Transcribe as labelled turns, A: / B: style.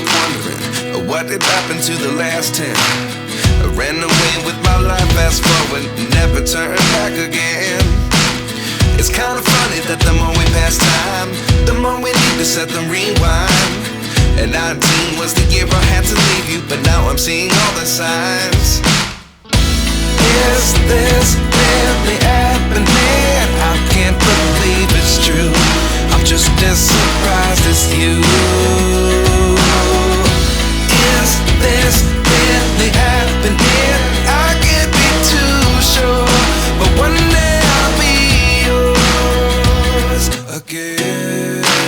A: up wondering what did happen to the last 10. I ran away with my life, fast forward, never turn back again. It's kind of funny that the more we pass time, the more we need to set the rewind. And 19 was the year I had to leave you, but now I'm seeing all the signs. Is this really happening? I can't believe it's true. I'm just as surprised as you.